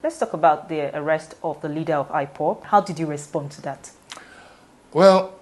Let's talk about the arrest of the leader of IPOB. How did you respond to that? Well,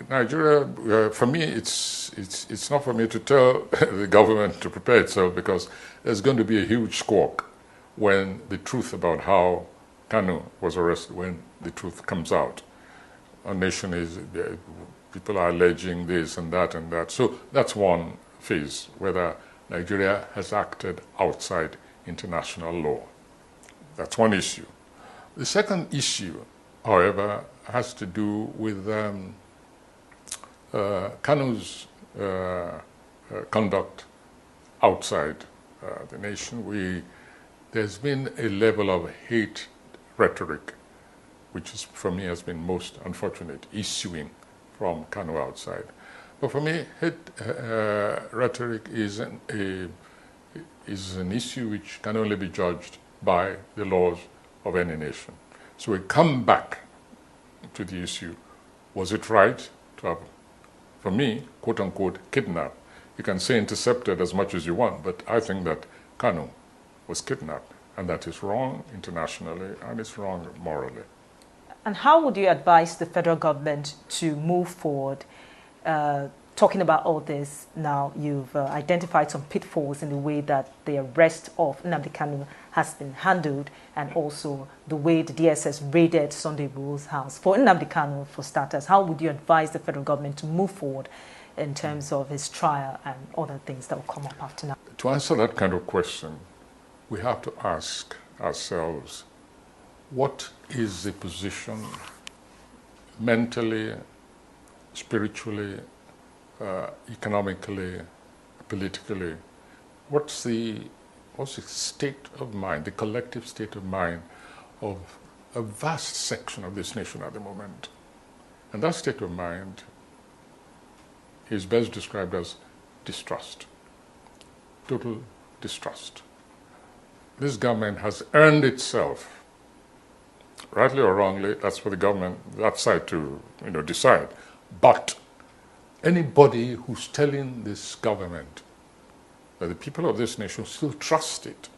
Nigeria, for me, it's not for me to tell the government to prepare itself, because there's going to be a huge squawk when the truth about how Kanu was arrested, when the truth comes out. Our nation is, people are alleging this and that and that. So that's one phase, whether Nigeria has acted outside international law. That's one issue. The second issue, however, has to do with Kanu's conduct outside the nation. There's been a level of hate rhetoric, which is, for me, has been most unfortunate, issuing from Kanu outside. But for me, hate rhetoric is an issue which can only be judged by the laws of any nation. So we come back to the issue: was it right to have, for me, quote unquote, kidnapped? You can say intercepted as much as you want, but I think that Kanu was kidnapped, and that is wrong internationally and it's wrong morally. And how would you advise the federal government to move forward? Talking about all this now, you've identified some pitfalls in the way that the arrest of Nnamdi Kanu has been handled, and also the way the DSS raided Sunday Igboho's house. For Nnamdi Kanu, for starters, how would you advise the federal government to move forward in terms of his trial and other things that will come up after now? To answer that kind of question, we have to ask ourselves, what is the position mentally, spiritually, economically, politically? What's the state of mind, the collective state of mind of a vast section of this nation at the moment? And that state of mind is best described as distrust, total distrust. This government has earned itself, rightly or wrongly, that's for the government, that side to decide. But anybody who's telling this government that the people of this nation still trust it,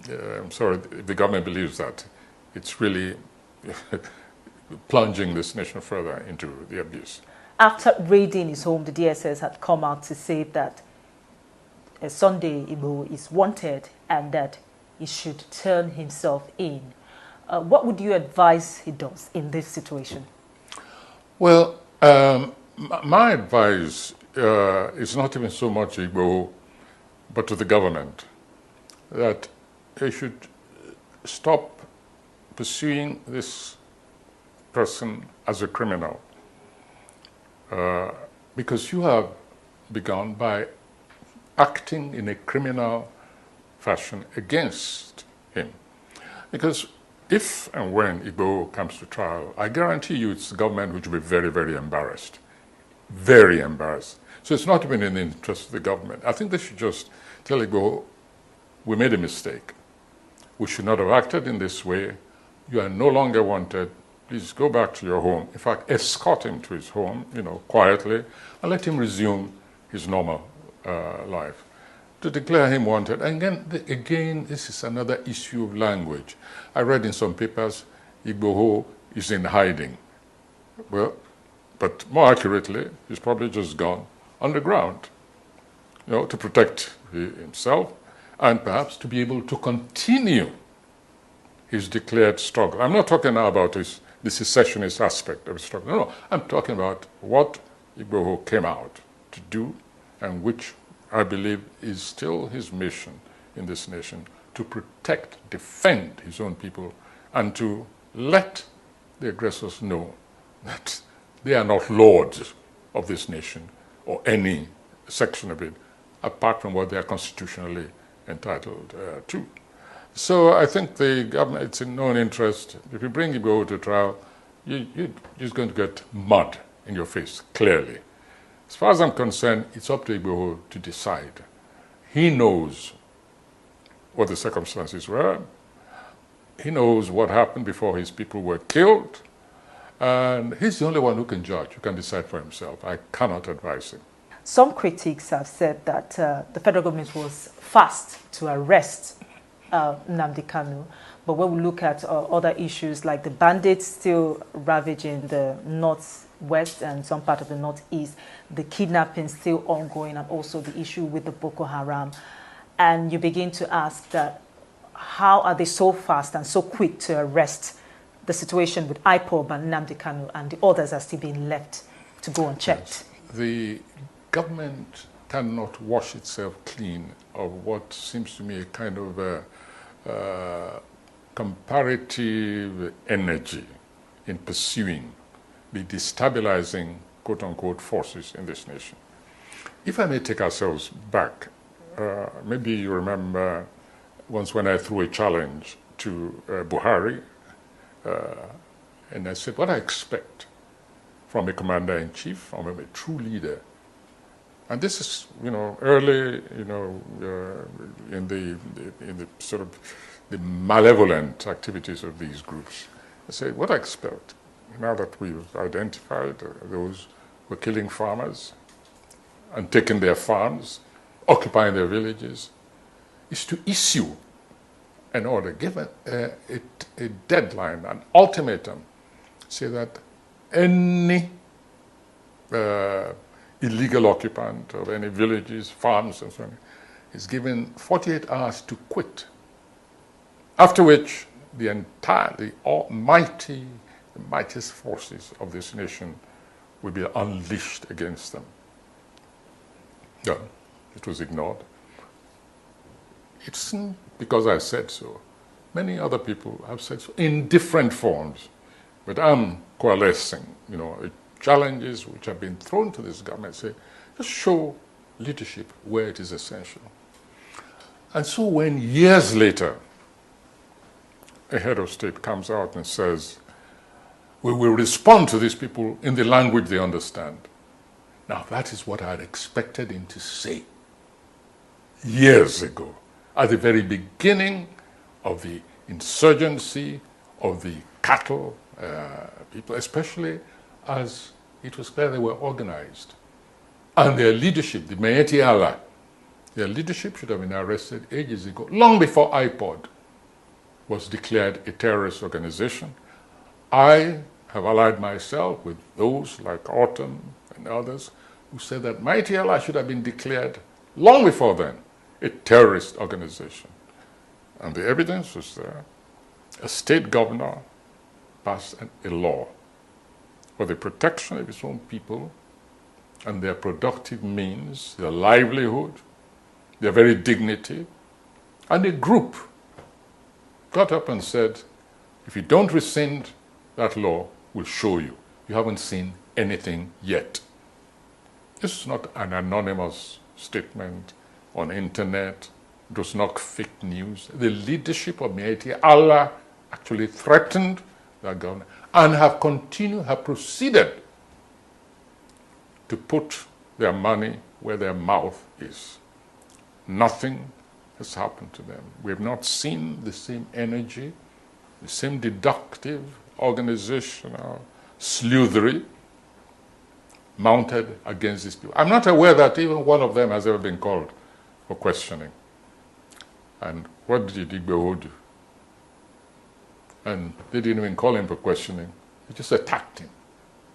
I'm sorry, if the government believes that, it's really plunging this nation further into the abyss. After raiding his home, the DSS had come out to say that Sunday Igboho is wanted and that he should turn himself in. What would you advise he does in this situation? Well, my advice is not even so much Igboho, but to the government, that they should stop pursuing this person as a criminal, because you have begun by acting in a criminal fashion against him. Because if and when Igboho comes to trial, I guarantee you it's the government which will be very, very embarrassed. Very embarrassed. So it's not even in the interest of the government. I think they should just tell Igboho, we made a mistake. We should not have acted in this way. You are no longer wanted. Please go back to your home. In fact, escort him to his home, quietly, and let him resume his normal life. To declare him wanted. And again, this is another issue of language. I read in some papers, Igboho is in hiding. Well, but more accurately, he's probably just gone underground, to protect himself and perhaps to be able to continue his declared struggle. I'm not talking now about the secessionist aspect of his struggle. No, I'm talking about what Igboho came out to do, and which I believe is still his mission in this nation, to protect, defend his own people, and to let the aggressors know that they are not lords of this nation or any section of it, apart from what they are constitutionally entitled to. So I think the government, it's in no interest. If you bring Igboho to trial, you're just going to get mud in your face, clearly. As far as I'm concerned, it's up to Igboho to decide. He knows what the circumstances were. He knows what happened before his people were killed. And he's the only one who can judge, who can decide for himself. I cannot advise him. Some critics have said that the federal government was fast to arrest Nnamdi Kanu. But when we look at other issues like the bandits still ravaging the northwest and some part of the northeast, the kidnapping still ongoing, and also the issue with the Boko Haram, and you begin to ask that how are they so fast and so quick to arrest? The situation with IPOB and Nnamdi Kanu and the others are still being left to go unchecked. Yes. The government cannot wash itself clean of what seems to me a kind of comparative energy in pursuing the destabilizing quote-unquote forces in this nation. If I may take ourselves back, maybe you remember once when I threw a challenge to Buhari, and I said, what I expect from a commander-in-chief, from a true leader. And this is, early, in the sort of the malevolent activities of these groups. I said, what I expect, now that we've identified those who are killing farmers and taking their farms, occupying their villages, is to issue an order, give a deadline, an ultimatum, say that any illegal occupant of any villages, farms, and so on, is given 48 hours to quit. After which, the mightiest forces of this nation will be unleashed against them. Yeah, it was ignored. It's because I said so. Many other people have said so in different forms. But I'm coalescing, challenges which have been thrown to this government, say, just show leadership where it is essential. And so when years later, a head of state comes out and says, we will respond to these people in the language they understand. Now that is what I had expected him to say years ago, at the very beginning of the insurgency, of the cattle people, especially as it was clear they were organized. And their leadership, the Maeti Allah, their leadership should have been arrested ages ago, long before IPOD was declared a terrorist organization. I have allied myself with those like Autumn and others who said that Maeti Allah should have been declared long before then a terrorist organization. And the evidence was there. A state governor passed a law for the protection of his own people and their productive means, their livelihood, their very dignity. And a group got up and said, if you don't rescind that law, we'll show you. You haven't seen anything yet. This is not an anonymous statement on internet. It was not fake news. The leadership of Maeti Allah actually threatened that government and have proceeded to put their money where their mouth is. Nothing has happened to them. We have not seen the same energy, the same deductive, organizational sleuthery mounted against these people. I'm not aware that even one of them has ever been called for questioning. And what did Igboho do? And they didn't even call him for questioning. They just attacked him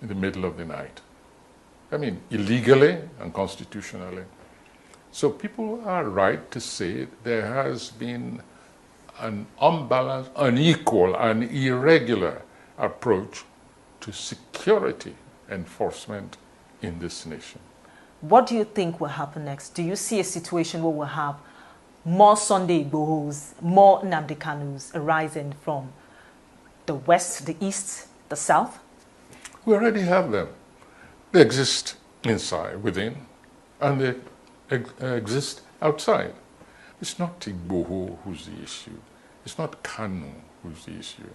in the middle of the night. I mean, illegally and constitutionally. So people are right to say there has been an unbalanced, unequal, and irregular approach to security enforcement in this nation. What do you think will happen next? Do you see a situation where we'll have more Sunday Igbohos, more Nnamdi Kanus arising from the west, the east, the south? We already have them. They exist inside, within, and they exist outside. It's not Igboho who's the issue. It's not Kanu who's the issue.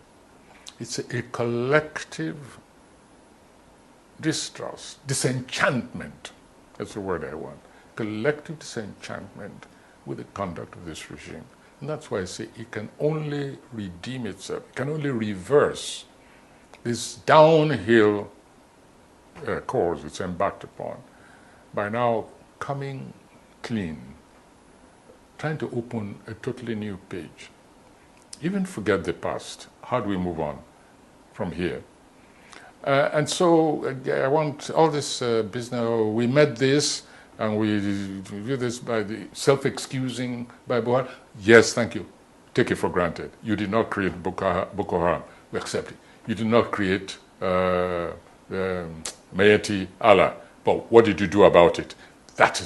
It's a collective distrust, disenchantment. That's the word I want. Collective disenchantment with the conduct of this regime. And that's why I say it can only redeem itself, it can only reverse this downhill course it's embarked upon by now coming clean, trying to open a totally new page. Even forget the past. How do we move on from here? And so I want all this business, we met this, and we do this by the self-excusing by Buhari. Yes, thank you. Take it for granted. You did not create Boko Haram. We accept it. You did not create Mayeti Allah. But what did you do about it? That is